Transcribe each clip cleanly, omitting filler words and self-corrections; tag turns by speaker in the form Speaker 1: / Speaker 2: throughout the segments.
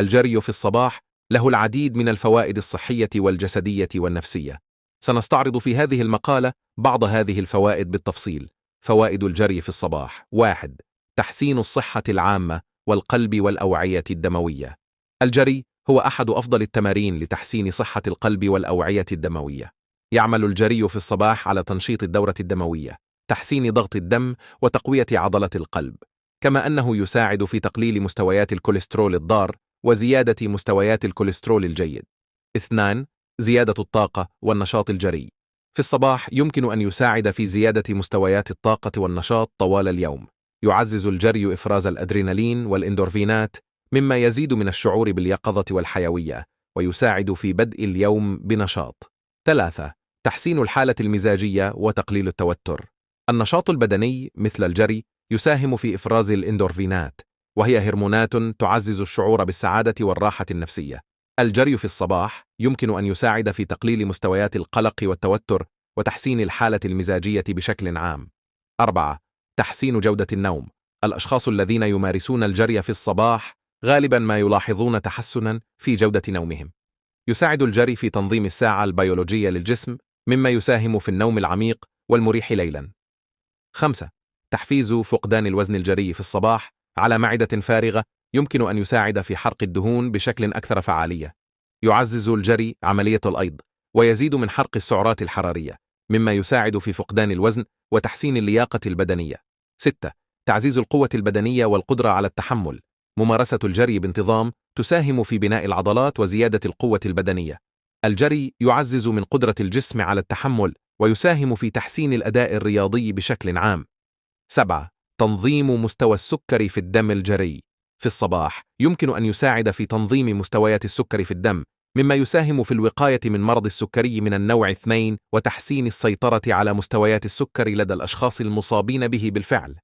Speaker 1: الجري في الصباح له العديد من الفوائد الصحية والجسدية والنفسية. سنستعرض في هذه المقالة بعض هذه الفوائد بالتفصيل. فوائد الجري في الصباح: 1. تحسين الصحة العامة والقلب والأوعية الدموية. الجري هو أحد أفضل التمارين لتحسين صحة القلب والأوعية الدموية. يعمل الجري في الصباح على تنشيط الدورة الدموية، تحسين ضغط الدم وتقوية عضلة القلب، كما أنه يساعد في تقليل مستويات الكوليسترول الضار وزيادة مستويات الكوليسترول الجيد. 2. زيادة الطاقة والنشاط. الجري في الصباح يمكن أن يساعد في زيادة مستويات الطاقة والنشاط طوال اليوم. يعزز الجري إفراز الأدرينالين والإندورفينات، مما يزيد من الشعور باليقظة والحيوية، ويساعد في بدء اليوم بنشاط. 3. تحسين الحالة المزاجية وتقليل التوتر. النشاط البدني مثل الجري يساهم في إفراز الإندورفينات، وهي هرمونات تعزز الشعور بالسعادة والراحة النفسية. الجري في الصباح يمكن أن يساعد في تقليل مستويات القلق والتوتر وتحسين الحالة المزاجية بشكل عام. 4. تحسين جودة النوم. الأشخاص الذين يمارسون الجري في الصباح غالباً ما يلاحظون تحسناً في جودة نومهم. يساعد الجري في تنظيم الساعة البيولوجية للجسم، مما يساهم في النوم العميق والمريح ليلاً. 5. تحفيز فقدان الوزن. الجري في الصباح على معدة فارغة يمكن أن يساعد في حرق الدهون بشكل أكثر فعالية. يعزز الجري عملية الأيض ويزيد من حرق السعرات الحرارية، مما يساعد في فقدان الوزن وتحسين اللياقة البدنية. 6. تعزيز القوة البدنية والقدرة على التحمل. ممارسة الجري بانتظام تساهم في بناء العضلات وزيادة القوة البدنية. الجري يعزز من قدرة الجسم على التحمل ويساهم في تحسين الأداء الرياضي بشكل عام. 7. تنظيم مستوى السكر في الدم. الجري في الصباح يمكن أن يساعد في تنظيم مستويات السكر في الدم، مما يساهم في الوقاية من مرض السكري من النوع 2 وتحسين السيطرة على مستويات السكر لدى الأشخاص المصابين به بالفعل.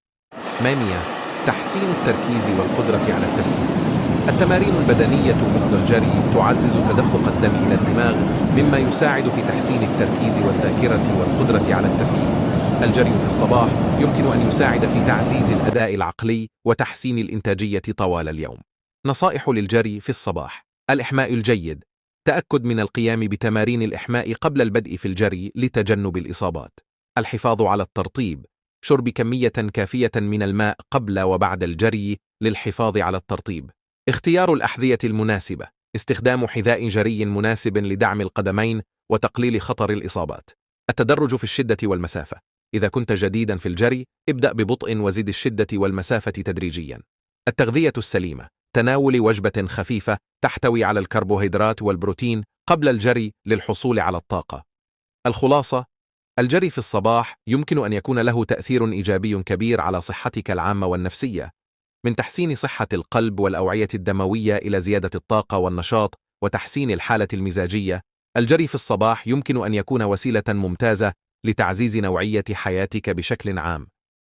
Speaker 1: 8. تحسين التركيز والقدرة على التفكير. التمارين البدنية مثل الجري تعزز تدفق الدم إلى الدماغ، مما يساعد في تحسين التركيز والذاكرة والقدرة على التفكير. الجري في الصباح يمكن أن يساعد في تعزيز الأداء العقلي وتحسين الإنتاجية طوال اليوم. نصائح للجري في الصباح: الإحماء الجيد. تأكد من القيام بتمارين الإحماء قبل البدء في الجري لتجنب الإصابات. الحفاظ على الترطيب. شرب كمية كافية من الماء قبل وبعد الجري للحفاظ على الترطيب. اختيار الأحذية المناسبة. استخدام حذاء جري مناسب لدعم القدمين وتقليل خطر الإصابات. التدرج في الشدة والمسافة. إذا كنت جديدا في الجري، ابدأ ببطء وزد الشدة والمسافة تدريجيا. التغذية السليمة. تناول وجبة خفيفة تحتوي على الكربوهيدرات والبروتين قبل الجري للحصول على الطاقة. الخلاصة: الجري في الصباح يمكن أن يكون له تأثير إيجابي كبير على صحتك العامة والنفسية، من تحسين صحة القلب والأوعية الدموية إلى زيادة الطاقة والنشاط وتحسين الحالة المزاجية. الجري في الصباح يمكن أن يكون وسيلة ممتازة لتعزيز نوعية حياتك بشكل عام.